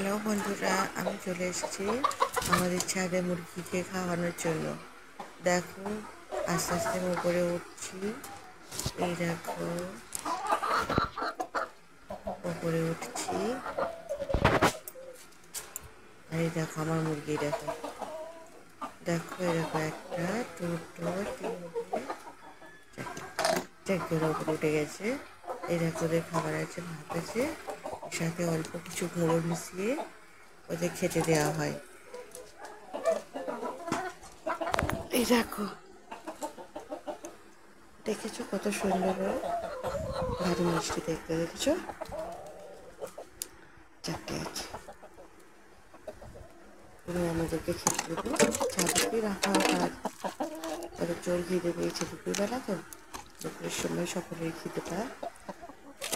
Hello বন্ধুরা, আমি চলে এসেছি আমাদের ছাদে মুরগিকে খাওয়ানোর জন্য। দেখো, আস্তে আস্তে উপরে উঠছি। এই দেখো, উপরে উঠছি। আর এই দেখো আমার মুরগি, দেখো দেখো এই দেখো, একটা, দুটো, তিনটে, চারটে উপরে উঠে গেছে। এই দেখো, ওদের খাবার আছে, ভাত আছে, এর সাথে অল্প কিছু গুঁড়ো মিশিয়ে ওদের খেতে দেওয়া হয়। এই দেখো, দেখেছো কত সুন্দর, ভারী মিষ্টি দেখতে, দেখেছো? চারটে আছে। তুমি আমাদেরকে খেতে দেবো, ছাদেতেই রাখা কাজ। ওদের জোর খিদে পেয়েছে দুপুরবেলা, তো দুপুরের সময় সকলের খিদে পায়।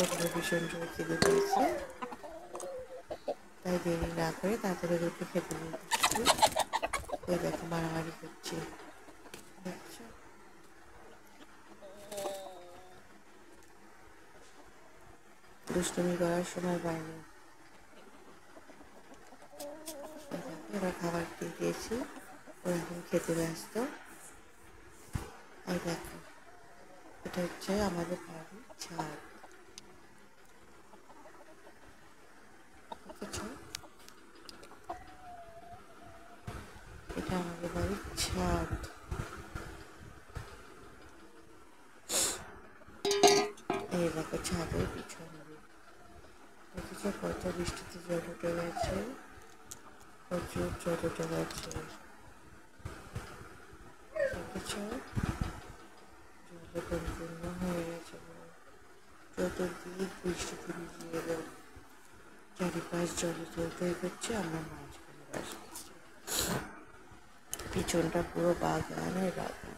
ওদের ভীষণ জোর খিদে পেয়েছে, তাই দেরি না করে তাড়াতাড়ি ওদেরকে খেতে দিয়ে দিচ্ছি। ওই দেখো মারামারি করছে, দেখছো? দুষ্টুমি করার সময় পায়নি। এবার খাবার দিয়ে দিয়েছি, ওরা এখন খেতে ব্যস্ত। এই দেখো, এটা হচ্ছে আমাদের বাড়ির ছাদ, দেখেছো? এটা আমাদের বাড়ির ছাদ। এই দেখো ছাদের পিছনে, দেখেছো কত বৃষ্টিতে জল উঠে গেছে, প্রচুর জল উঠে গেছে, দেখেছো? জলে পরিপূর্ণ হয়ে গেছে, চতুর্দিক বৃষ্টিতে ভিজিয়ে গেল, চারিপাশ জলে জলতেই করছে, আমরা মাঝখানে বাস করছি। পিছনটা পুরো বাগান আর বাগান,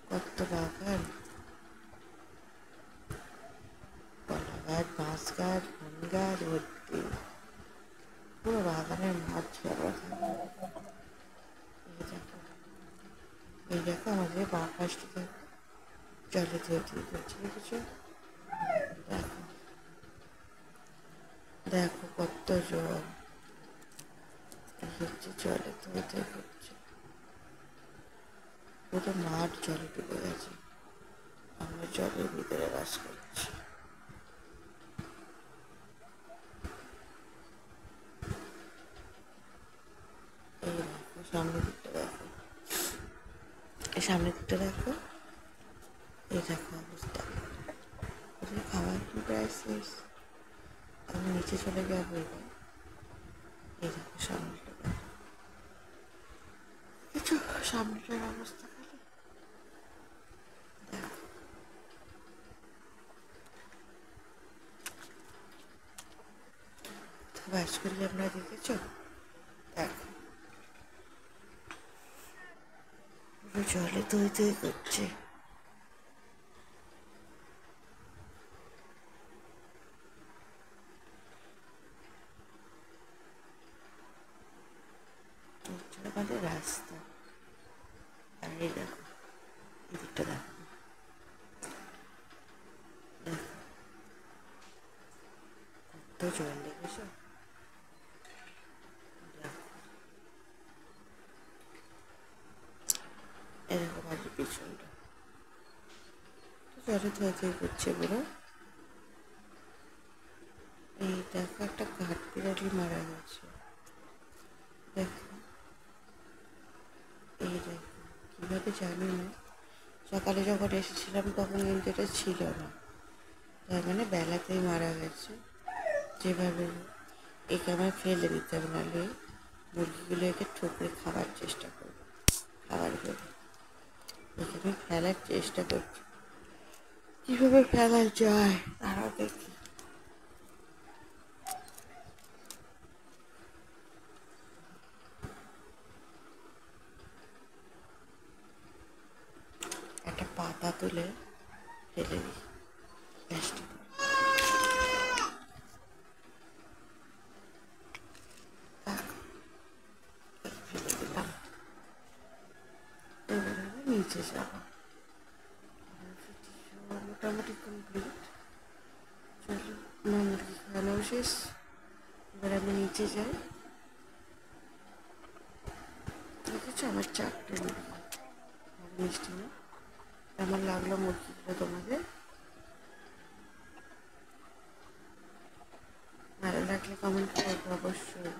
কত বাগান, কলা গাছ, বাঁশ গাছ, ধান গাছ ভর্তি, পুরো বাগানের মাঝে আমরা থাকি। এই দেখো, এই দেখো আমাদের বাঁ পাশটি দেখো, জলে ধুয়ে করছে, দেখেছো? দেখো, দেখো কত জল, হচ্ছে জলে ধুয়ে করছে, পুরো মাঠ জলে ডুবে গেছে, আমরা জলের ভিতরে বাস করছি। এই দেখো সামনের দিকটা দেখো, এই সামনের দিকটা দেখো, এই দেখো অবস্থা, ওদের খাবার কি প্রায় শেষ, আমি নিচে চলে যাবো এবার। এই দেখো সামনেটা দেখো, কিছু সামনেটার অবস্থা খালি দেখো। বাস করি আমরা, দেখেছো? দেখো পুরো জলে ধুয়ে করছে, আমাদের রাস্তা। আর এই দেখো, এদিকটা দেখো, দেখো কত জল, দেখেছো? দেখো, এই দেখো বাড়ির পিছনটা জলে ধুয়ে করছে পুরো। এই দেখো একটা কাঠ বিড়ালি মারা গেছে, দেখো, এই দেখো কীভাবে জানি না, সকালে যখন এসেছিলাম তখন কিন্তু এটা ছিল না, তার মানে বেলাতেই মারা গেছে। যেভাবে একে আমার ফেলে দিতে হবে, নাহলে মুরগিগুলো একে ঠুকরে খাবার চেষ্টা করবে, খাবারগুলো একে আমি ফেলার চেষ্টা করছি, কীভাবে ফেলা যায় তারাও দেখি। একটা পাতা তুলে ফেলে দিই, ব্যাসটা ফেলে দিলাম। এবার আমি নিচে যাবো, মোটামুটি কমপ্লিট। চলো, আমার মুরগি খাওয়ানো শেষ, এবার আমি নিচে যাই। দেখেছো আমার চারটে মুরগি, মিষ্টি না? কেমন লাগলো মুরগিগুলো তোমাদের? ভালো লাগলে কমেন্ট করবো অবশ্যই।